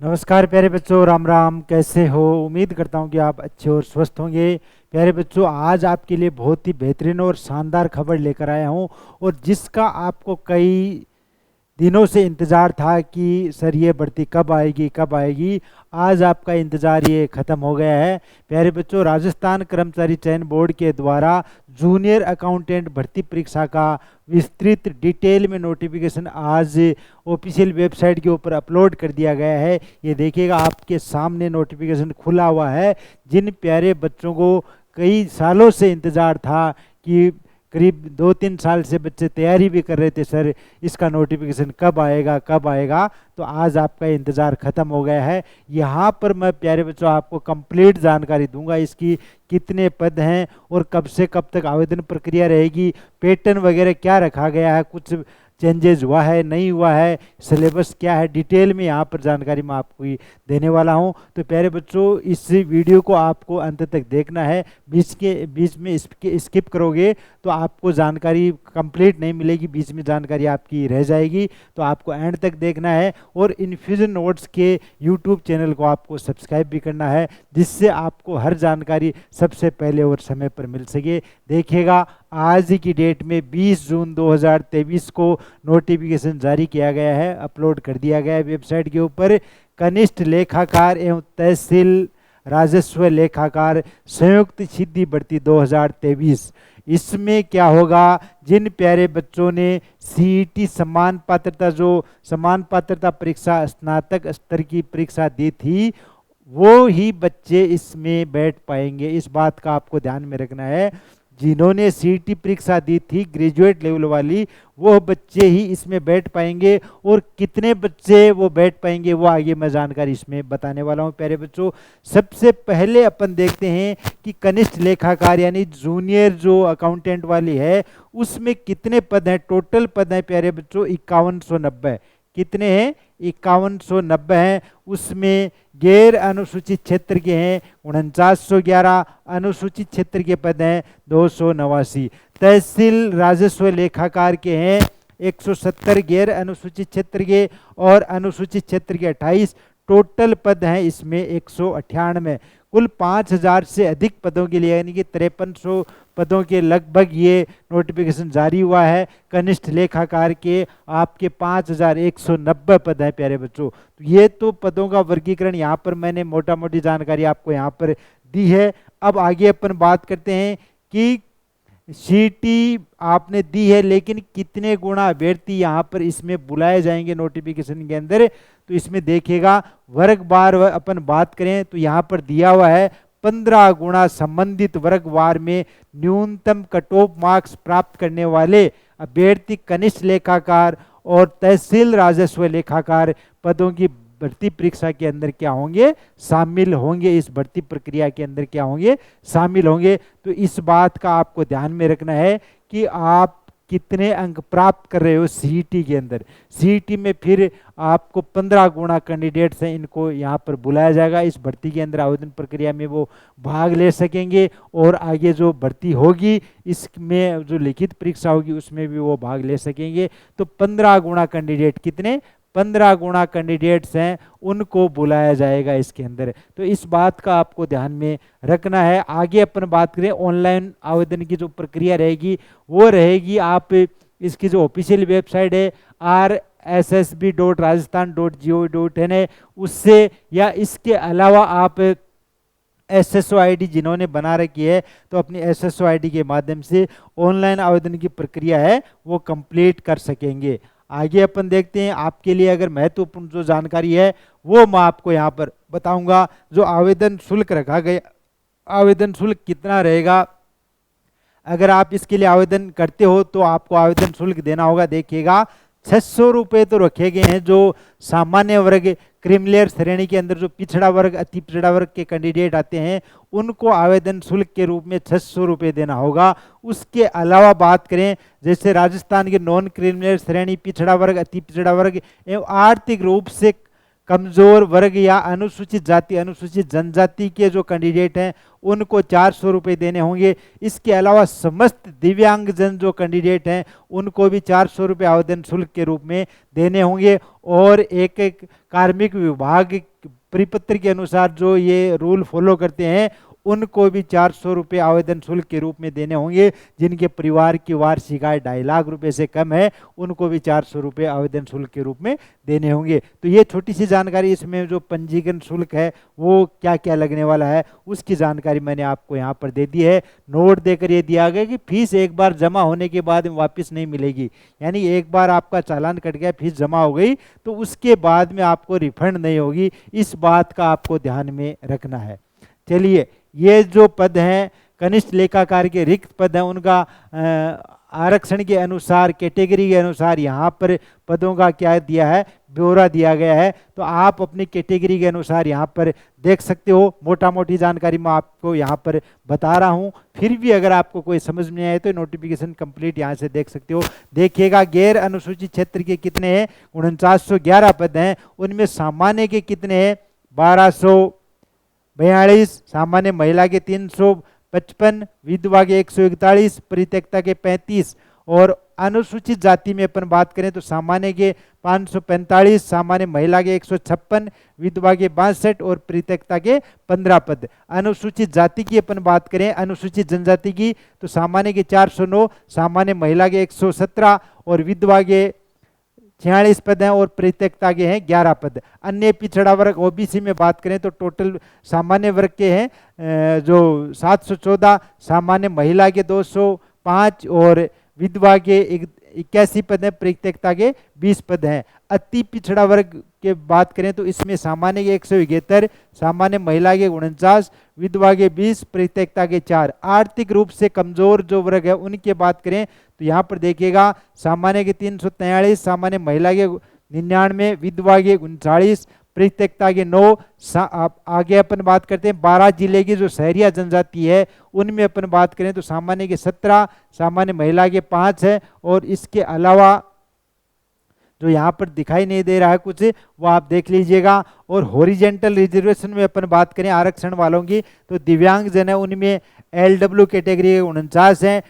नमस्कार प्यारे बच्चों, राम राम। कैसे हो? उम्मीद करता हूँ कि आप अच्छे और स्वस्थ होंगे। प्यारे बच्चों, आज आपके लिए बहुत ही बेहतरीन और शानदार खबर लेकर आया हूँ, और जिसका आपको कई दिनों से इंतज़ार था कि सर ये भर्ती कब आएगी कब आएगी। आज आपका इंतज़ार ये ख़त्म हो गया है। प्यारे बच्चों, राजस्थान कर्मचारी चयन बोर्ड के द्वारा जूनियर अकाउंटेंट भर्ती परीक्षा का विस्तृत डिटेल में नोटिफिकेशन आज ऑफिशियल वेबसाइट के ऊपर अपलोड कर दिया गया है। ये देखिएगा, आपके सामने नोटिफिकेशन खुला हुआ है। जिन प्यारे बच्चों को कई सालों से इंतज़ार था कि करीब 2-3 साल से बच्चे तैयारी भी कर रहे थे, सर इसका नोटिफिकेशन कब आएगा कब आएगा, तो आज आपका इंतज़ार ख़त्म हो गया है। यहाँ पर मैं प्यारे बच्चों आपको कंप्लीट जानकारी दूंगा, इसकी कितने पद हैं और कब से कब तक आवेदन प्रक्रिया रहेगी, पैटर्न वगैरह क्या रखा गया है, कुछ चेंजेज हुआ है नहीं हुआ है, सिलेबस क्या है, डिटेल में यहाँ पर जानकारी मैं आपको ही देने वाला हूँ। तो प्यारे बच्चों, इस वीडियो को आपको अंत तक देखना है। बीच में स्किप करोगे तो आपको जानकारी कंप्लीट नहीं मिलेगी, बीच में जानकारी आपकी रह जाएगी। तो आपको एंड तक देखना है, और इन्फ्यूजन नोट्स के यूट्यूब चैनल को आपको सब्सक्राइब भी करना है, जिससे आपको हर जानकारी सबसे पहले और समय पर मिल सके। देखिएगा, आज की डेट में 20 जून 2023 को नोटिफिकेशन जारी किया गया है, अपलोड कर दिया गया है वेबसाइट के ऊपर। कनिष्ठ लेखाकार एवं तहसील राजस्व लेखाकार संयुक्त सीधी भर्ती 2023। इसमें क्या होगा, जिन प्यारे बच्चों ने सीईटी समान पात्रता परीक्षा स्नातक स्तर की परीक्षा दी थी, वो ही बच्चे इसमें बैठ पाएंगे। इस बात का आपको ध्यान में रखना है। जिन्होंने सीईटी परीक्षा दी थी ग्रेजुएट लेवल वाली, वो बच्चे ही इसमें बैठ पाएंगे, और कितने बच्चे वो बैठ पाएंगे वो आगे मैं जानकारी इसमें बताने वाला हूं। प्यारे बच्चों, सबसे पहले अपन देखते हैं कि कनिष्ठ लेखाकार यानी जूनियर जो अकाउंटेंट वाली है, उसमें कितने पद हैं। टोटल पद हैं प्यारे बच्चों 5190। कितने हैं? 5190 हैं। उसमें गैर अनुसूचित क्षेत्र के हैं 4911, अनुसूचित क्षेत्र के पद हैं 289, तहसील राजस्व लेखाकार के हैं 170, गैर अनुसूचित क्षेत्र के और अनुसूचित क्षेत्र के 28। टोटल पद हैं इसमें 198। कुल 5000 से अधिक पदों के लिए यानी कि 5300 पदों के लगभग ये नोटिफिकेशन जारी हुआ है। कनिष्ठ लेखाकार के आपके 5190 पद हैं प्यारे बच्चों। तो ये तो पदों का वर्गीकरण यहाँ पर मैंने मोटा मोटी जानकारी आपको यहाँ पर दी है। अब आगे अपन बात करते हैं कि सीटी आपने दी है, लेकिन कितने गुणा अभ्यर्थी यहाँ पर इसमें बुलाए जाएंगे नोटिफिकेशन के अंदर, तो इसमें देखिएगा वर्ग वार अपन बात करें तो यहाँ पर दिया हुआ है 15 गुणा संबंधित वर्ग वार में न्यूनतम कट ऑफ मार्क्स प्राप्त करने वाले अभ्यर्थी कनिष्ठ लेखाकार और तहसील राजस्व लेखाकार पदों की भर्ती परीक्षा के अंदर क्या होंगे? शामिल होंगे। इस भर्ती प्रक्रिया के अंदर क्या होंगे? शामिल होंगे। तो इस बात का आपको ध्यान में रखना है कि आप कितने अंक प्राप्त कर रहे हो सीईटी के अंदर। सीईटी में फिर आपको 15 गुणा कैंडिडेट्स हैं, इनको यहाँ पर बुलाया जाएगा। इस भर्ती के अंदर आवेदन प्रक्रिया में वो भाग ले सकेंगे, और आगे जो भर्ती होगी इसमें जो लिखित परीक्षा होगी उसमें भी वो भाग ले सकेंगे। तो 15 गुणा कैंडिडेट, कितने? 15 गुणा कैंडिडेट्स हैं, उनको बुलाया जाएगा इसके अंदर। तो इस बात का आपको ध्यान में रखना है। आगे अपन बात करें ऑनलाइन आवेदन की जो प्रक्रिया रहेगी, वो रहेगी आप इसकी जो ऑफिशियल वेबसाइट है rssb.rajasthan.gov.in है, उससे, या इसके अलावा आप SSO ID जिन्होंने बना रखी है तो अपनी SSO ID के माध्यम से ऑनलाइन आवेदन की प्रक्रिया है वो कंप्लीट कर सकेंगे। आगे अपन देखते हैं, आपके लिए अगर महत्वपूर्ण जो जानकारी है वो मैं आपको यहाँ पर बताऊंगा। जो आवेदन शुल्क रखा गया, आवेदन शुल्क कितना रहेगा, अगर आप इसके लिए आवेदन करते हो तो आपको आवेदन शुल्क देना होगा। देखिएगा, 600 रुपये तो रखे गए हैं। जो सामान्य वर्ग क्रीमिलेयर श्रेणी के अंदर जो पिछड़ा वर्ग अति पिछड़ा वर्ग के कैंडिडेट आते हैं, उनको आवेदन शुल्क के रूप में 600 रुपये देना होगा। उसके अलावा बात करें, जैसे राजस्थान के नॉन क्रीमिलेयर श्रेणी, पिछड़ा वर्ग, अति पिछड़ा वर्ग एवं आर्थिक रूप से कमजोर वर्ग या अनुसूचित जाति अनुसूचित जनजाति के जो कैंडिडेट हैं उनको 400 रुपये देने होंगे। इसके अलावा समस्त दिव्यांगजन जो कैंडिडेट हैं उनको भी 400 रुपये आवेदन शुल्क के रूप में देने होंगे। और एक एक कार्मिक विभाग परिपत्र के अनुसार जो ये रूल फॉलो करते हैं उनको भी 400 रुपये आवेदन शुल्क के रूप में देने होंगे। जिनके परिवार की वार्षिक आय 2.5 लाख रुपए से कम है उनको भी 400 रुपये आवेदन शुल्क के रूप में देने होंगे। तो ये छोटी सी जानकारी, इसमें जो पंजीकरण शुल्क है वो क्या क्या लगने वाला है उसकी जानकारी मैंने आपको यहाँ पर दे दी है। नोट देकर ये दिया गया कि फीस एक बार जमा होने के बाद वापस नहीं मिलेगी, यानी एक बार आपका चालान कट गया, फीस जमा हो गई तो उसके बाद में आपको रिफंड नहीं होगी। इस बात का आपको ध्यान में रखना है। चलिए, ये जो पद हैं कनिष्ठ लेखाकार के रिक्त पद हैं उनका आरक्षण के अनुसार कैटेगरी के अनुसार यहाँ पर पदों का क्या दिया है, ब्यौरा दिया गया है। तो आप अपनी कैटेगरी के अनुसार यहाँ पर देख सकते हो। मोटा मोटी जानकारी मैं आपको यहाँ पर बता रहा हूँ, फिर भी अगर आपको कोई समझ में आए तो नोटिफिकेशन कंप्लीट यहाँ से देख सकते हो। देखिएगा, गैर अनुसूचित क्षेत्र के कितने हैं, 4911 पद हैं। उनमें सामान्य के कितने हैं, 1242, सामान्य महिला के 355, विधवा के 141, परित्यक्ता के 35। और अनुसूचित जाति में अपन बात करें तो सामान्य के 545, सामान्य महिला के 156, विधवा के 62 और परित्यक्ता के 15 पद। अनुसूचित जाति की अपन बात करें, अनुसूचित जनजाति की, तो सामान्य के 409, सामान्य महिला के 117 और विधवा के 46 पद हैं और परित्यक्ता के हैं 11 पद। अन्य पिछड़ा वर्ग ओबीसी में बात करें तो टोटल सामान्य वर्ग के हैं जो 714, सामान्य महिला के 205 और विधवा के 81 पद हैं, परित्यक्ता के 20 पद हैं। अति पिछड़ा वर्ग के बात करें तो इसमें सामान्य के 171, सामान्य महिला के 49, विधवा के 20, परित्यक्ता के 4। आर्थिक रूप से कमजोर जो वर्ग है उनकी बात करें तो यहाँ पर देखिएगा, सामान्य के 343, सामान्य महिला के 99, विधवा के 39, परित्यक्ता के 9। आगे अपन बात करते हैं 12 जिले की जो शहरिया जनजाति है उनमें अपन बात करें तो सामान्य के 17, सामान्य महिला के 5 है। और इसके अलावा जो यहाँ पर दिखाई नहीं दे रहा है कुछ, वो आप देख लीजिएगा। और हॉरिजेंटल रिजर्वेशन में अपन बात करें आरक्षण वालों की तो दिव्यांग जन है उनमें LW कैटेगरी के 49 हैं,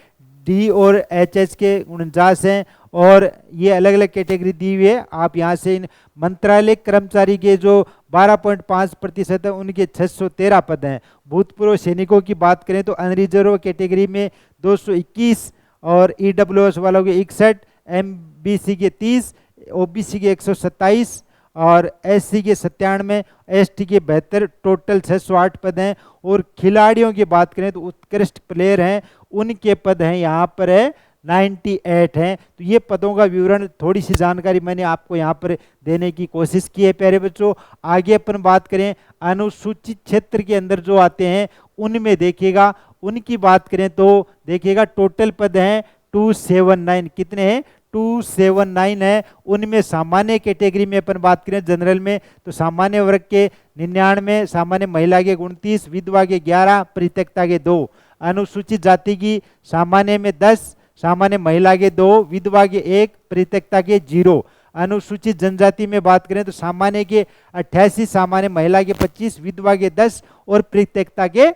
D और HS के 49 हैं। और ये अलग अलग कैटेगरी दी हुई है। आप यहाँ से इन मंत्रालय कर्मचारी के जो 12.5% है उनके 613 पद हैं। भूतपूर्व सैनिकों की बात करें तो अनरिजर्व कैटेगरी में 221 और EWS वालों के 61, MBC के 30, OBC के 127 और SC के 97, ST के 72, टोटल 608 पद हैं। और खिलाड़ियों की बात करें तो उत्कृष्ट प्लेयर हैं उनके पद हैं यहाँ पर है 98 हैं। तो ये पदों का विवरण, थोड़ी सी जानकारी मैंने आपको यहाँ पर देने की कोशिश की है प्यारे बच्चों। आगे अपन बात करें अनुसूचित क्षेत्र के अंदर जो आते हैं उनमें देखिएगा, उनकी बात करें तो देखिएगा टोटल पद हैं 279। कितने हैं, 279 है। उनमें सामान्य कैटेगरी में अपन बात करें जनरल में तो सामान्य वर्ग के 99, सामान्य महिला के 29, विधवा के 11, परित्यक्ता के 2। अनुसूचित जाति की सामान्य में 10, सामान्य महिला के 2, विधवा के 1, परित्यक्ता के 0। अनुसूचित जनजाति में बात करें तो सामान्य के 88, सामान्य महिला के 25, विधवा के 10 और परित्यक्ता के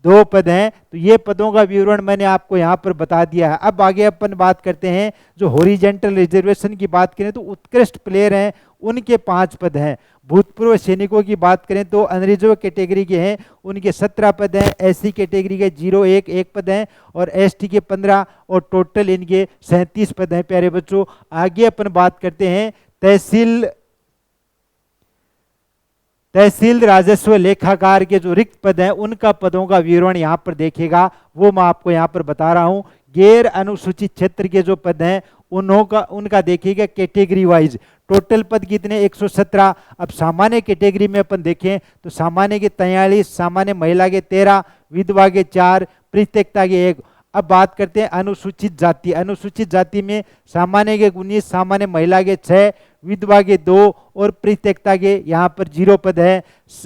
2 पद हैं। तो ये पदों का विवरण मैंने आपको यहाँ पर बता दिया है। अब आगे अपन बात करते हैं जो हॉरिजेंटल रिजर्वेशन की बात करें तो उत्कृष्ट प्लेयर हैं उनके 5 पद हैं। भूतपूर्व सैनिकों की बात करें तो अनरिजर्व कैटेगरी के हैं उनके 17 पद हैं। SC कैटेगरी के 01 पद हैं और ST के 15 और टोटल इनके 37 पद हैं। प्यारे बच्चों, आगे अपन बात करते हैं तहसील राजस्व लेखाकार के जो रिक्त पद हैं उनका पदों का विवरण यहाँ पर देखिएगा, वो मैं आपको यहाँ पर बता रहा हूँ। गैर अनुसूचित क्षेत्र के जो पद हैं उनका देखिएगा कैटेगरी वाइज टोटल पद कितने, 117। अब सामान्य कैटेगरी में अपन देखें तो सामान्य के 43, सामान्य महिला के 13, विधवा के 4, परित्यक्ता के 1। अब बात करते हैं अनुसूचित जाति। अनुसूचित जाति में सामान्य के 19, सामान्य महिला के 6, विधवा के 2 और परित्यक्ता के यहाँ पर 0 पद है।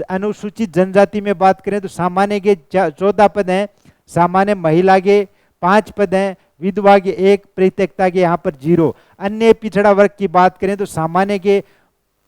अनुसूचित जनजाति में बात करें तो सामान्य के 14 पद हैं, सामान्य महिला के 5 पद हैं, विधवा के 1, परित्यक्ता के यहाँ पर 0। अन्य पिछड़ा वर्ग की बात करें तो सामान्य के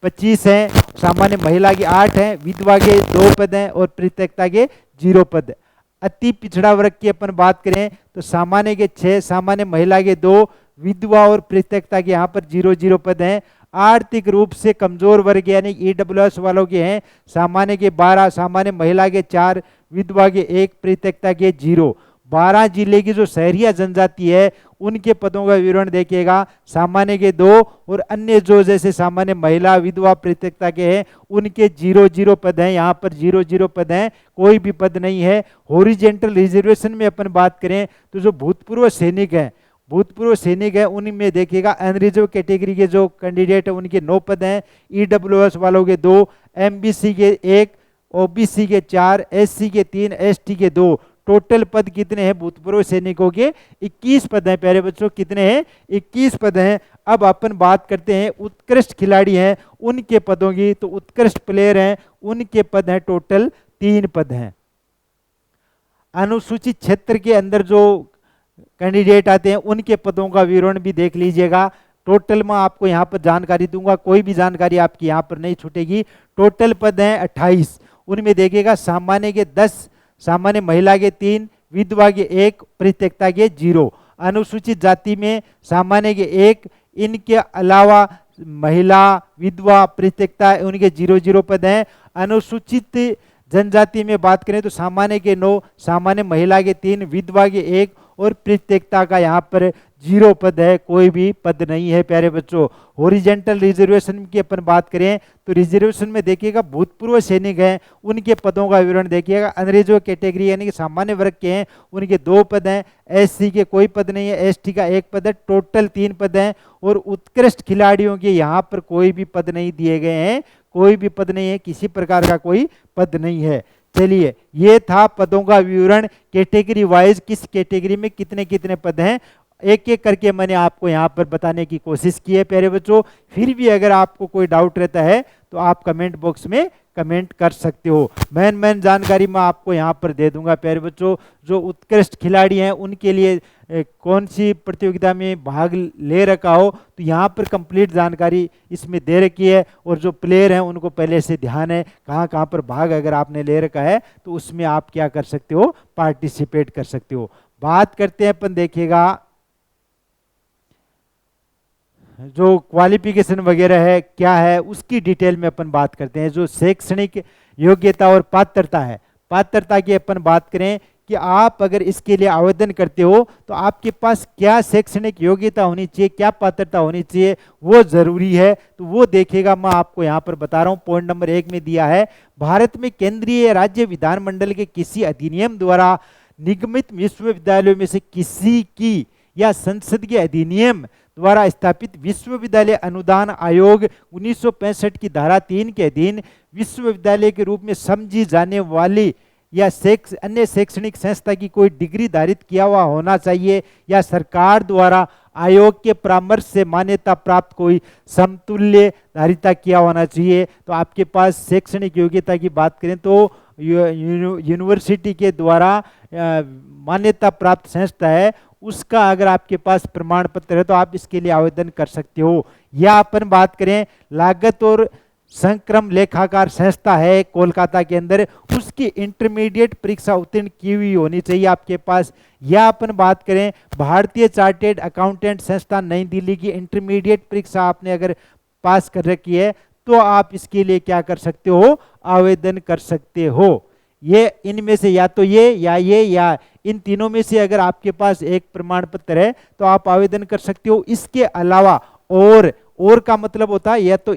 25 हैं सामान्य महिला के 8 हैं, विधवा के 2 पद हैं और परित्यक्ता के 0 पद। अति पिछड़ा वर्ग की अपन बात करें तो सामान्य के 6, सामान्य महिला के 2, विधवा और परित्यक्ता के यहाँ पर 0 पद हैं। आर्थिक रूप से कमजोर वर्ग यानी ईडब्ल्यूएस वालों के हैं सामान्य के 12, सामान्य महिला के 4, विधवा के 1, परित्यक्ता के 0। 12 जिले की जो शहरिया जनजाति है उनके पदों का विवरण देखिएगा, सामान्य के 2 और अन्य जो जैसे सामान्य महिला, विधवा, परित्यक्ता के हैं उनके 0 पद हैं। यहाँ पर 0 पद हैं, कोई भी पद नहीं है। हॉरिजेंटल रिजर्वेशन में अपन बात करें तो जो भूतपूर्व सैनिक हैं, उनमें देखिएगा अनरिजर्व कैटेगरी के जो कैंडिडेट है उनके 9 पद हैं, ईडब्ल्यूएस वालों के 2, एमबीसी के 1, ओबीसी के 4, एससी के 3, एसटी के 2। टोटल पद कितने हैं भूतपूर्व सैनिकों के? 21 पद हैं प्यारे बच्चों। कितने हैं? 21 पद हैं। अब अपन बात करते हैं उत्कृष्ट खिलाड़ी हैं उनके पदों की, तो उत्कृष्ट प्लेयर हैं उनके पद हैं टोटल 3 पद हैं। अनुसूचित क्षेत्र के अंदर जो कैंडिडेट आते हैं उनके पदों का विवरण भी देख लीजिएगा। टोटल में आपको यहाँ पर जानकारी दूंगा, कोई भी जानकारी आपकी यहाँ पर नहीं छूटेगी। टोटल पद हैं 28, उनमें देखिएगा सामान्य के 10, सामान्य महिला के 3, विधवा के 1, परित्यक्ता के 0। अनुसूचित जाति में सामान्य के 1, इनके अलावा महिला, विधवा, परित्यक्ता उनके 0 पद हैं। अनुसूचित जनजाति में बात करें तो सामान्य के 9, सामान्य महिला के 3, विधवा के 1 और परित्यक्ता का यहाँ पर 0 पद है, कोई भी पद नहीं है प्यारे बच्चों। हॉरिजेंटल रिजर्वेशन की अपन बात करें तो रिजर्वेशन में देखिएगा भूतपूर्व सैनिक हैं उनके पदों का विवरण देखिएगा। अनरिजर्व कैटेगरी यानी कि सामान्य वर्ग के हैं उनके 2 पद हैं, एससी के कोई पद नहीं है, एसटी का 1 पद है, टोटल 3 पद हैं। और उत्कृष्ट खिलाड़ियों के यहाँ पर कोई भी पद नहीं दिए गए हैं, कोई भी पद नहीं है, किसी प्रकार का कोई पद नहीं है। चलिए, ये था पदों का विवरण कैटेगरी वाइज, किस कैटेगरी में कितने कितने पद हैं, एक एक करके मैंने आपको यहाँ पर बताने की कोशिश की है प्यारे बच्चों। फिर भी अगर आपको कोई डाउट रहता है तो आप कमेंट बॉक्स में कमेंट कर सकते हो। मेन जानकारी मैं आपको यहाँ पर दे दूंगा प्यारे बच्चों। जो उत्कृष्ट खिलाड़ी हैं उनके लिए कौन सी प्रतियोगिता में भाग ले रखा हो तो यहाँ पर कंप्लीट जानकारी इसमें दे रखी है। और जो प्लेयर हैं उनको पहले से ध्यान है कहाँ कहाँ पर भाग अगर आपने ले रखा है तो उसमें आप क्या कर सकते हो, पार्टिसिपेट कर सकते हो। बात करते हैं अपन, देखिएगा जो क्वालिफिकेशन वगैरह है क्या है उसकी डिटेल में अपन बात करते हैं। जो शैक्षणिक योग्यता और पात्रता है, पात्रता की अपन बात करें कि आप अगर इसके लिए आवेदन करते हो तो आपके पास क्या शैक्षणिक योग्यता होनी चाहिए, क्या पात्रता होनी चाहिए, वो जरूरी है। तो वो देखिएगा, मैं आपको यहाँ पर बता रहा हूँ। पॉइंट नंबर 1 में दिया है, भारत में केंद्रीय राज्य विधानमंडल के किसी अधिनियम द्वारा निगमित विश्वविद्यालयों में से किसी की या संसद के अधिनियम द्वारा स्थापित विश्वविद्यालय अनुदान आयोग 1965 की धारा 3 के अधीन विश्वविद्यालय के रूप में समझी जाने वाली या अन्य शैक्षणिक संस्था की कोई डिग्री धारित किया हुआ होना चाहिए या सरकार द्वारा आयोग के परामर्श से मान्यता प्राप्त कोई समतुल्य धारिता किया होना चाहिए। तो आपके पास शैक्षणिक योग्यता की बात करें तो यूनिवर्सिटी के द्वारा मान्यता प्राप्त संस्था है उसका अगर आपके पास प्रमाण पत्र है तो आप इसके लिए आवेदन कर सकते हो। या अपन बात करें लागत और संक्रम लेखाकार संस्था है कोलकाता के अंदर, उसकी इंटरमीडिएट परीक्षा उत्तीर्ण की हुई होनी चाहिए आपके पास। या अपन बात करें भारतीय चार्टेड अकाउंटेंट संस्था नई दिल्ली की इंटरमीडिएट परीक्षा आपने अगर पास कर रखी है तो आप इसके लिए क्या कर सकते हो, आवेदन कर सकते हो। ये इनमें से या तो ये या इन तीनों में से अगर आपके पास एक प्रमाण पत्र है तो आप आवेदन कर सकते हो। इसके अलावा और का मतलब होता है या तो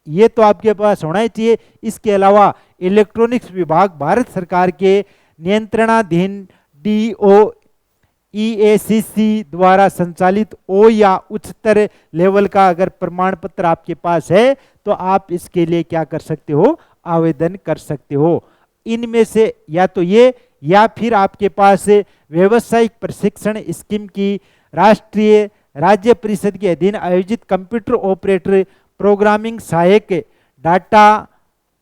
ये तो आपके पास होना ही चाहिए। इसके अलावा इलेक्ट्रॉनिक्स विभाग भारत सरकार के नियंत्रणाधीन DOEACC द्वारा संचालित ओ या उच्चतर लेवल का अगर प्रमाण पत्र आपके पास है तो आप इसके लिए क्या कर सकते हो, आवेदन कर सकते हो। इनमें से या तो ये या फिर आपके पास व्यावसायिक प्रशिक्षण स्कीम की राष्ट्रीय राज्य परिषद के अधीन आयोजित कंप्यूटर ऑपरेटर, प्रोग्रामिंग सहायक, डाटा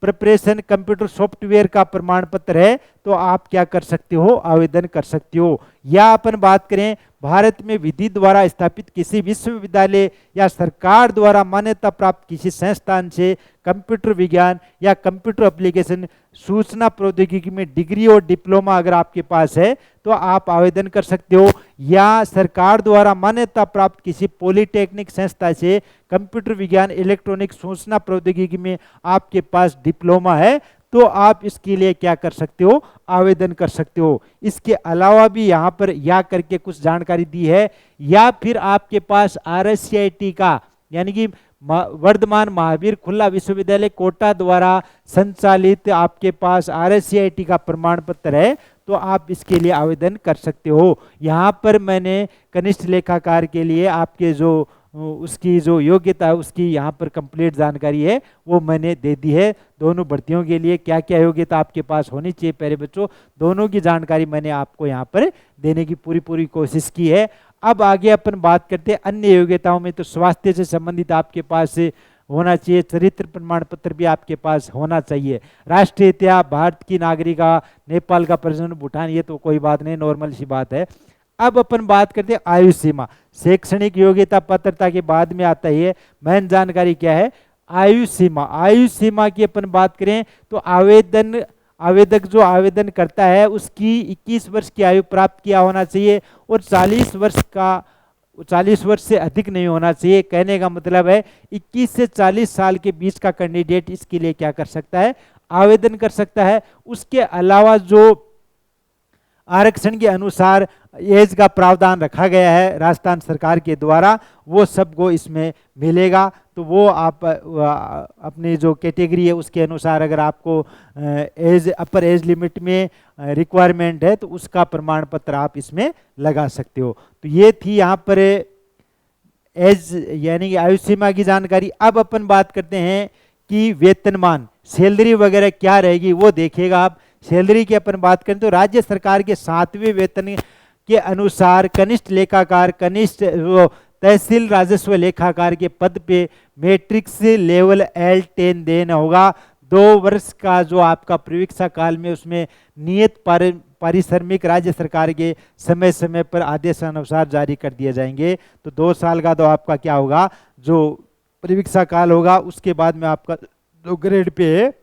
प्रिपरेशन कंप्यूटर सॉफ्टवेयर का प्रमाण पत्र है तो आप क्या कर सकते हो, आवेदन कर सकते हो। या अपन बात करें भारत में विधि द्वारा स्थापित किसी विश्वविद्यालय या सरकार द्वारा मान्यता प्राप्त किसी संस्थान से कंप्यूटर विज्ञान या कंप्यूटर एप्लीकेशन सूचना प्रौद्योगिकी में डिग्री और डिप्लोमा अगर आपके पास है तो आप आवेदन कर सकते हो। या सरकार द्वारा मान्यता प्राप्त किसी पॉलिटेक्निक संस्था से कंप्यूटर विज्ञान इलेक्ट्रॉनिक सूचना प्रौद्योगिकी में आपके पास डिप्लोमा है तो आप इसके लिए क्या कर सकते हो, आवेदन कर सकते हो। इसके अलावा भी यहाँ पर या करके कुछ जानकारी दी है। या फिर आपके पास RSCIT का यानी कि वर्धमान महावीर खुला विश्वविद्यालय कोटा द्वारा संचालित आपके पास RSCIT का प्रमाण पत्र है तो आप इसके लिए आवेदन कर सकते हो। यहाँ पर मैंने कनिष्ठ लेखाकार के लिए आपके जो उसकी जो योग्यता है उसकी यहाँ पर कंप्लीट जानकारी है वो मैंने दे दी है। दोनों भर्तियों के लिए क्या क्या योग्यता आपके पास होनी चाहिए प्यारे बच्चों, दोनों की जानकारी मैंने आपको यहाँ पर देने की पूरी कोशिश की है। अब आगे अपन बात करते हैं अन्य योग्यताओं में। तो स्वास्थ्य से संबंधित आपके पास होना चाहिए, चरित्र प्रमाण पत्र भी आपके पास होना चाहिए, राष्ट्रीय इतिहास, भारत की नागरिकता, नेपाल का प्रजनन, भूटान, ये तो कोई बात नहीं, नॉर्मल सी बात है। अब अपन बात करते हैं आयु सीमा। शैक्षणिक योग्यता पात्रता के बाद में आता है मेन जानकारी क्या है, आयु सीमा। आयु सीमा की अपन बात करें तो आवेदक जो आवेदन करता है उसकी 21 वर्ष की आयु प्राप्त किया होना चाहिए और 40 वर्ष से अधिक नहीं होना चाहिए। कहने का मतलब है 21 से 40 साल के बीच का कैंडिडेट इसके लिए क्या कर सकता है, आवेदन कर सकता है। उसके अलावा जो आरक्षण के अनुसार एज का प्रावधान रखा गया है राजस्थान सरकार के द्वारा वो सबको इसमें मिलेगा। तो वो आप अपनी जो कैटेगरी है उसके अनुसार अगर आपको एज अपर एज लिमिट में रिक्वायरमेंट है तो उसका प्रमाण पत्र आप इसमें लगा सकते हो। तो ये थी यहाँ पर एज यानी कि आयु सीमा की जानकारी। अब अपन बात करते हैं कि वेतनमान सैलरी वगैरह क्या रहेगी वो देखिएगा आप। सैलरी की अपन बात करें तो राज्य सरकार के 7वें वेतन के अनुसार कनिष्ठ लेखाकार, कनिष्ठ तहसील राजस्व लेखाकार के पद पे मैट्रिक्स लेवल L10 देना होगा। 2 वर्ष का जो आपका परीक्षा काल में उसमें नियत पारिश्रमिक राज्य सरकार के समय समय पर आदेशानुसार जारी कर दिए जाएंगे। तो 2 साल का तो आपका क्या होगा, जो परीक्षा काल होगा उसके बाद में आपका जो ग्रेड पे है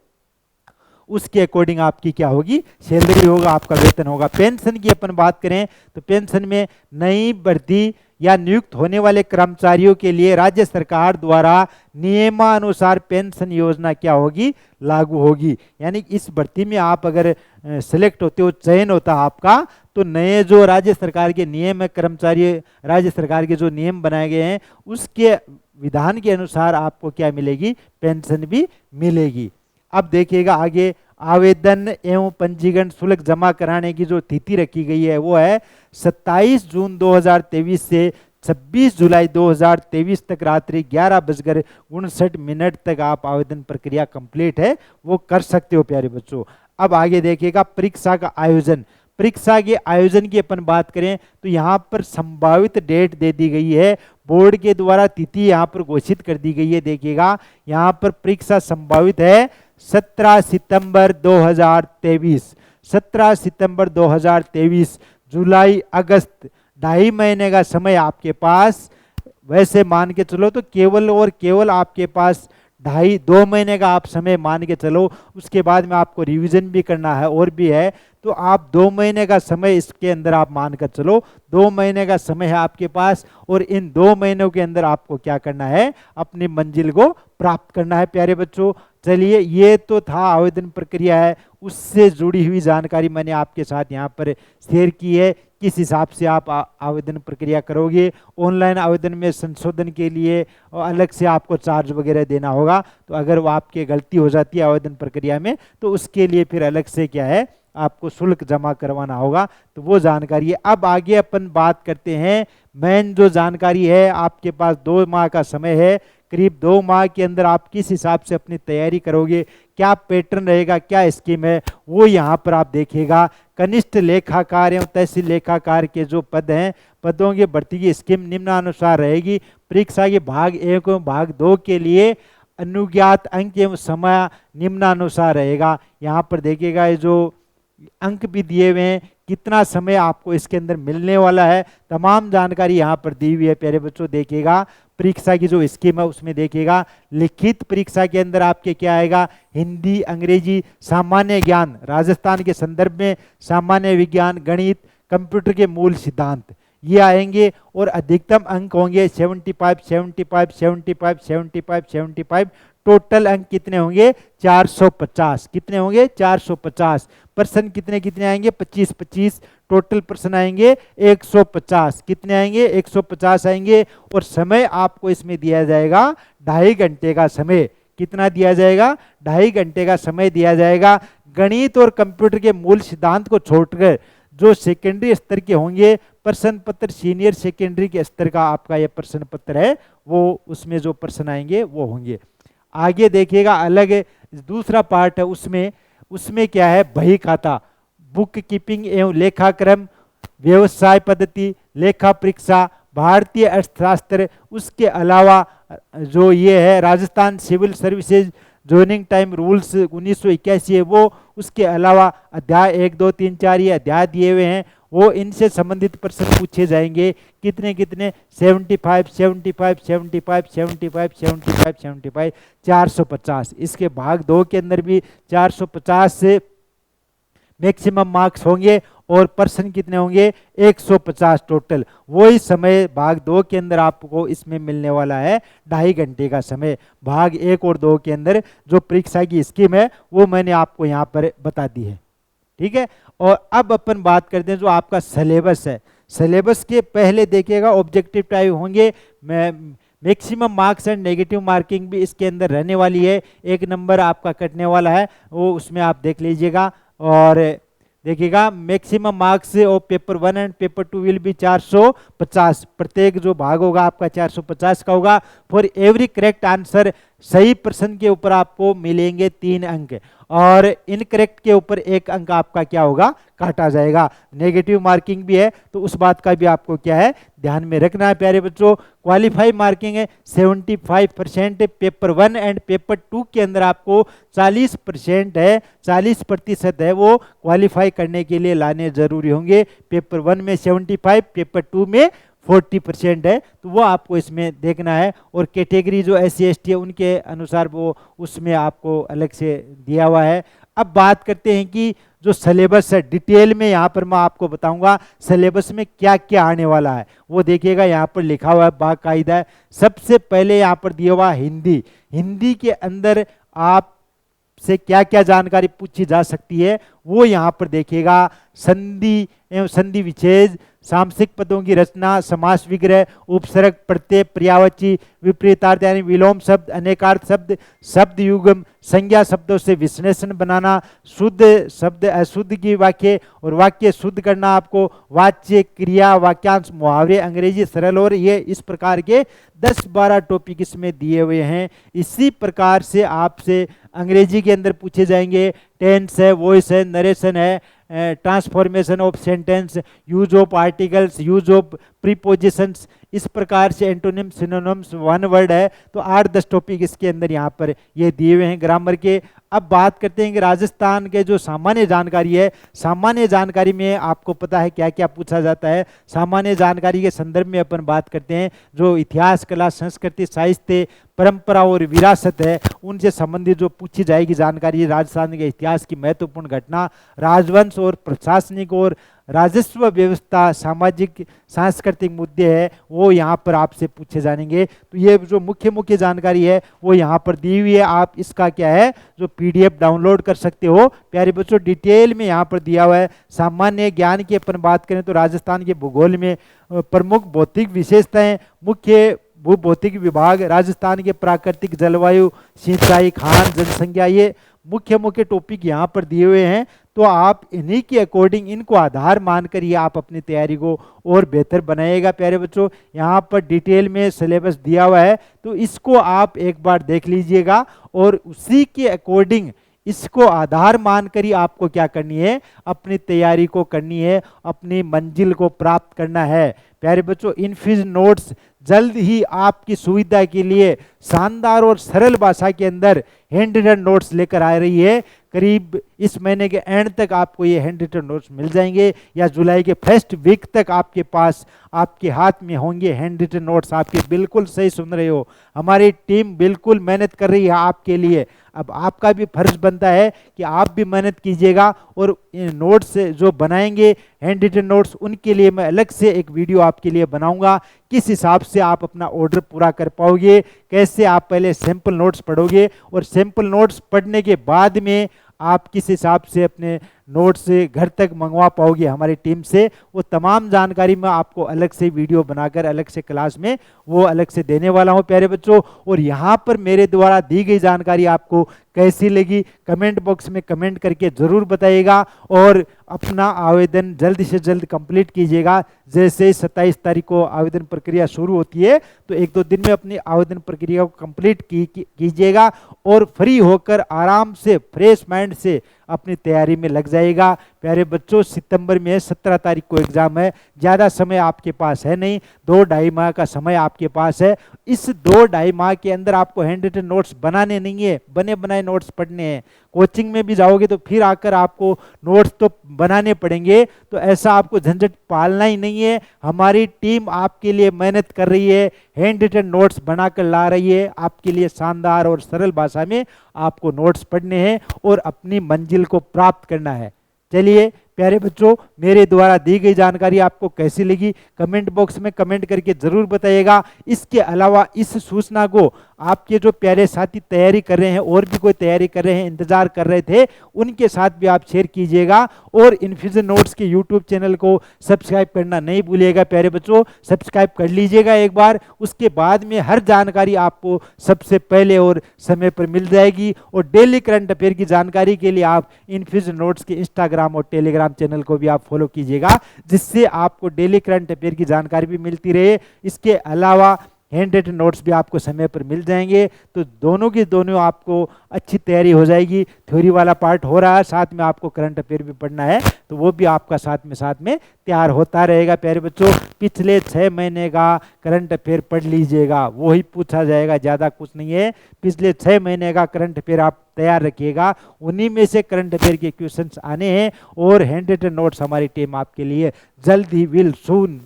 उसके अकॉर्डिंग आपकी क्या होगी, सैलरी होगा, आपका वेतन होगा। पेंशन की अपन बात करें तो पेंशन में नई भर्ती या नियुक्त होने वाले कर्मचारियों के लिए राज्य सरकार द्वारा नियमानुसार पेंशन योजना क्या होगी, लागू होगी। यानी इस भर्ती में आप अगर सिलेक्ट होते हो, चयन होता है आपका, तो नए जो राज्य सरकार के नियम है, कर्मचारी राज्य सरकार के जो नियम बनाए गए हैं उसके विधान के अनुसार आपको क्या मिलेगी, पेंशन भी मिलेगी। अब देखिएगा आगे आवेदन एवं पंजीकरण शुल्क जमा कराने की जो तिथि रखी गई है वो है 27 जून 2023 से 26 जुलाई 2023 तक रात्रि 11:59 तक आप आवेदन प्रक्रिया कंप्लीट है वो कर सकते हो प्यारे बच्चों। अब आगे देखिएगा परीक्षा का आयोजन। परीक्षा के आयोजन की अपन बात करें तो यहाँ पर संभावित डेट दे दी गई है, बोर्ड के द्वारा तिथि यहाँ पर घोषित कर दी गई है। देखिएगा यहाँ पर परीक्षा संभावित है 17 सितंबर 2023, 17 सितंबर 2023, जुलाई अगस्त 2.5 महीने का समय आपके पास। वैसे मान के चलो तो केवल और केवल आपके पास 2.5 महीने का आप समय मान के चलो। उसके बाद में आपको रिवीजन भी करना है और भी है, तो आप 2 महीने का समय इसके अंदर आप मान कर चलो। 2 महीने का समय है आपके पास और इन 2 महीनों के अंदर आपको क्या करना है, अपनी मंजिल को प्राप्त करना है प्यारे बच्चों। चलिए ये तो था आवेदन प्रक्रिया है, उससे जुड़ी हुई जानकारी मैंने आपके साथ यहाँ पर शेयर की है। किस हिसाब से आप आवेदन प्रक्रिया करोगे, ऑनलाइन आवेदन में संशोधन के लिए अलग से आपको चार्ज वगैरह देना होगा, तो अगर वो आपकी गलती हो जाती है आवेदन प्रक्रिया में तो उसके लिए फिर अलग से क्या है आपको शुल्क जमा करवाना होगा। तो वो जानकारी है। अब आगे अपन बात करते हैं मेन जो जानकारी है, आपके पास 2 माह का समय है। करीब 2 माह के अंदर आप किस हिसाब से अपनी तैयारी करोगे, क्या पैटर्न रहेगा, क्या स्कीम है, वो यहाँ पर आप देखिएगा। कनिष्ठ लेखाकार एवं तहसील लेखाकार के जो पद हैं, पदों की भर्ती की स्कीम निम्नानुसार रहेगी। परीक्षा के भाग 1 एवं भाग 2 के लिए अनुज्ञात अंक एवं समय निम्नानुसार रहेगा। यहाँ पर देखिएगा ये जो अंक भी दिए हुए हैं, कितना समय आपको इसके अंदर मिलने वाला है, तमाम जानकारी यहाँ पर दी हुई है प्यारे बच्चों। देखिएगा परीक्षा की जो स्कीम है उसमें देखिएगा लिखित परीक्षा के अंदर आपके क्या आएगा, हिंदी, अंग्रेजी, सामान्य ज्ञान, राजस्थान के संदर्भ में सामान्य विज्ञान, गणित, कंप्यूटर के मूल सिद्धांत, ये आएंगे। और अधिकतम अंक होंगे 75, 75, 75, 75, 75। टोटल अंक कितने होंगे, 450। कितने होंगे, 450। प्रश्न कितने कितने आएंगे, 25 25। टोटल प्रश्न आएंगे 150। कितने आएंगे, 150 आएंगे। और समय आपको इसमें दिया जाएगा 2.5 घंटे का समय। कितना दिया जाएगा, 2.5 घंटे का समय दिया जाएगा। गणित और कंप्यूटर के मूल सिद्धांत को छोड़कर जो सेकेंडरी स्तर के होंगे प्रश्न पत्र, सीनियर सेकेंडरी के स्तर का आपका यह प्रश्न पत्र है, वो उसमें जो प्रश्न आएंगे वो होंगे। आगे देखिएगा अलग दूसरा पार्ट है, उसमें क्या है, बही खाता, बुक कीपिंग एवं लेखाक्रम, व्यवसाय पद्धति, लेखा परीक्षा, भारतीय अर्थशास्त्र। उसके अलावा जो ये है Rajasthan civil services joining time rules 1981 है वो। उसके अलावा अध्याय 1 2 3 4 ये अध्याय दिए हुए हैं, वो इनसे संबंधित प्रश्न पूछे जाएंगे। कितने कितने, 75 75 75 75 75 75, 450। इसके भाग 2 के अंदर भी 450 से मैक्सिमम मार्क्स होंगे और प्रश्न कितने होंगे, 150 टोटल। वही समय भाग 2 के अंदर आपको इसमें मिलने वाला है 2.5 घंटे का समय। भाग 1 और 2 के अंदर जो परीक्षा की स्कीम है वो मैंने आपको यहाँ पर बता दी है, ठीक है। और अब अपन बात करते हैं जो आपका सिलेबस है। सिलेबस के पहले देखिएगा ऑब्जेक्टिव टाइप होंगे, maximum marks and negative marking भी इसके अंदर रहने वाली है। 1 नंबर आपका कटने वाला है, वो उसमें आप देख लीजिएगा। और देखिएगा maximum marks of paper 1 and paper 2 will be 450। प्रत्येक जो भाग होगा आपका 450 का होगा। फॉर एवरी करेक्ट आंसर, सही प्रश्न के ऊपर आपको मिलेंगे 3 अंक और इनकरेक्ट के ऊपर 1 अंक आपका क्या होगा, काटा जाएगा। नेगेटिव मार्किंग भी है तो उस बात का भी आपको क्या है, ध्यान में रखना है प्यारे बच्चों। क्वालिफाई मार्किंग है 75%, पेपर 1 एंड पेपर 2 के अंदर आपको 40% है, 40% है वो क्वालिफाई करने के लिए लाने जरूरी होंगे। पेपर 1 में 75, पेपर 2 में 40% है, तो वो आपको इसमें देखना है। और कैटेगरी जो SC ST है उनके अनुसार वो उसमें आपको अलग से दिया हुआ है। अब बात करते हैं कि जो सिलेबस है डिटेल में यहाँ पर मैं आपको बताऊंगा सिलेबस में क्या क्या आने वाला है। वो देखिएगा यहाँ पर लिखा हुआ है बाकायदा है। सबसे पहले यहाँ पर दिया हुआ हिंदी। हिंदी के अंदर आप से क्या क्या जानकारी पूछी जा सकती है वो यहाँ पर देखिएगा। संधि एवं संधि विच्छेद, सामसिक पदों की रचना, समास विग्रह, उपसर्ग, प्रत्यय, पर्यायवाची, विपरीतार्थ यानी विलोम शब्द, अनेकार्थ शब्द, शब्द युग्म, संज्ञा शब्दों से विश्लेषण बनाना, शुद्ध शब्द अशुद्ध की वाक्य और वाक्य शुद्ध करना आपको, वाच्य, क्रिया, वाक्यांश, मुहावरे, अंग्रेजी सरल। और ये इस प्रकार के 10-12 टॉपिक इसमें दिए हुए हैं। इसी प्रकार से आपसे अंग्रेजी के अंदर पूछे जाएंगे, टेंस है, वॉइस है, नरेशन है, transformation of sentence, use of articles, use of prepositions, इस प्रकार से एंटोनिम, सिनोनिम्स, वन वर्ड है। तो 8-10 टॉपिक इसके अंदर यहाँ पर ये दिए हुए हैं ग्रामर के। अब बात करते हैं कि राजस्थान के जो सामान्य जानकारी है, सामान्य जानकारी में आपको पता है क्या क्या पूछा जाता है। सामान्य जानकारी के संदर्भ में अपन बात करते हैं जो इतिहास, कला, संस्कृति, साहित्य, परंपरा और विरासत है उनसे संबंधित जो पूछी जाएगी जानकारी। राजस्थान के इतिहास की महत्वपूर्ण घटना, राजवंश और प्रशासनिक और राजस्व व्यवस्था, सामाजिक सांस्कृतिक मुद्दे हैं वो यहाँ पर आपसे पूछे जाएंगे। तो ये जो मुख्य जानकारी है वो यहाँ पर दी हुई है। आप इसका क्या है जो PDF डाउनलोड कर सकते हो प्यारे बच्चों, डिटेल में यहाँ पर दिया हुआ है। सामान्य ज्ञान की अपन बात करें तो राजस्थान के भूगोल में प्रमुख भौतिक विशेषताएं, मुख्य भूभौतिक विभाग, राजस्थान के प्राकृतिक जलवायु, सिंचाई, खान, जनसंख्या, ये मुख्य टॉपिक यहाँ पर दिए हुए हैं। तो आप इन्हीं के अकॉर्डिंग, इनको आधार मानकर ये आप अपनी तैयारी को और बेहतर बनाइएगा प्यारे बच्चों। यहाँ पर डिटेल में सिलेबस दिया हुआ है तो इसको आप एक बार देख लीजिएगा और उसी के अकॉर्डिंग इसको आधार मानकर ही आपको क्या करनी है, अपनी तैयारी को करनी है, अपनी मंजिल को प्राप्त करना है। प्यारे बच्चों, इनफिज नोट्स जल्द ही आपकी सुविधा के लिए शानदार और सरल भाषा के अंदर हैंड रिटन नोट्स लेकर आ रही है। करीब इस महीने के एंड तक आपको ये हैंड रिटन नोट्स मिल जाएंगे, या जुलाई के फर्स्ट वीक तक आपके पास आपके हाथ में होंगे हैंड रिटन नोट्स आपके। बिल्कुल सही सुन रहे हो, हमारी टीम बिल्कुल मेहनत कर रही है आपके लिए। अब आपका भी फर्ज बनता है कि आप भी मेहनत कीजिएगा, और नोट्स जो बनाएंगे हैंड रिटन नोट्स, उनके लिए मैं अलग से एक वीडियो आपके लिए बनाऊंगा। किस हिसाब से आप अपना ऑर्डर पूरा कर पाओगे, कैसे आप पहले सैंपल नोट्स पढ़ोगे, और सैंपल नोट्स पढ़ने के बाद में आप किस हिसाब से अपने नोट्स घर तक मंगवा पाओगे हमारी टीम से, वो तमाम जानकारी मैं आपको अलग से वीडियो बनाकर अलग से क्लास में वो अलग से देने वाला हूं प्यारे बच्चों। और यहाँ पर मेरे द्वारा दी गई जानकारी आपको कैसी लगी, कमेंट बॉक्स में कमेंट करके ज़रूर बताइएगा, और अपना आवेदन जल्द से जल्द कंप्लीट कीजिएगा। जैसे ही 27 तारीख को आवेदन प्रक्रिया शुरू होती है, तो 1-2 दिन में अपनी आवेदन प्रक्रिया को कंप्लीट कीजिएगा, और फ्री होकर आराम से फ्रेश माइंड से अपनी तैयारी में लग जाएगा। प्यारे बच्चों, सितंबर में 17 तारीख को एग्जाम है, ज़्यादा समय आपके पास है नहीं, 2-2.5 माह का समय आपके पास है। इस 2-2.5 माह के अंदर आपको हैंड रिटन नोट्स बनाने नहीं है, बने बनाए नोट्स पढ़ने हैं। कोचिंग में भी जाओगे तो फिर आकर आपको नोट्स तो बनाने पड़ेंगे, तो ऐसा आपको झंझट पालना ही नहीं है। हमारी टीम आपके लिए मेहनत कर रही है, हैंड रिटन नोट्स बनाकर ला रही है आपके लिए। शानदार और सरल भाषा में आपको नोट्स पढ़ने हैं और अपनी मंजिल को प्राप्त करना है। चलिए प्यारे बच्चों, मेरे द्वारा दी गई जानकारी आपको कैसी लगी कमेंट बॉक्स में कमेंट करके जरूर बताइएगा। इसके अलावा इस सूचना को आपके जो प्यारे साथी तैयारी कर रहे हैं, और भी कोई तैयारी कर रहे हैं, इंतजार कर रहे थे, उनके साथ भी आप शेयर कीजिएगा। और इनफ्यूजन नोट्स के यूट्यूब चैनल को सब्सक्राइब करना नहीं भूलिएगा प्यारे बच्चों, सब्सक्राइब कर लीजिएगा एक बार। उसके बाद में हर जानकारी आपको सबसे पहले और समय पर मिल जाएगी। और डेली करंट अफेयर की जानकारी के लिए आप इनफ्यूजन नोट्स के इंस्टाग्राम और टेलीग्राम चैनल को भी आप फॉलो कीजिएगा, जिससे आपको डेली करंट अफेयर की जानकारी भी मिलती रहे। इसके अलावा हैंड रिटन नोट्स भी आपको समय पर मिल जाएंगे, तो दोनों की दोनों आपको अच्छी तैयारी हो जाएगी। थ्योरी वाला पार्ट हो रहा है, साथ में आपको करंट अफेयर भी पढ़ना है, तो वो भी आपका साथ में तैयार होता रहेगा प्यारे बच्चों। पिछले 6 महीने का करंट अफेयर पढ़ लीजिएगा, वो ही पूछा जाएगा, ज़्यादा कुछ नहीं है। पिछले 6 महीने का करंट अफेयर आप तैयार रखिएगा, उन्हीं में से करंट अफेयर के क्वेश्चंस आने हैं। और हैंड रिटन नोट्स हमारी टीम आपके लिए जल्द ही विल सून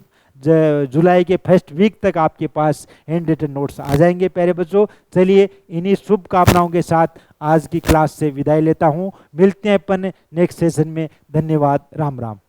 जुलाई के फर्स्ट वीक तक आपके पास हैंड रिटन नोट्स आ जाएंगे प्यारे बच्चों। चलिए इन्हीं शुभकामनाओं के साथ आज की क्लास से विदाई लेता हूं। मिलते हैं अपन नेक्स्ट सेशन में। धन्यवाद, राम राम।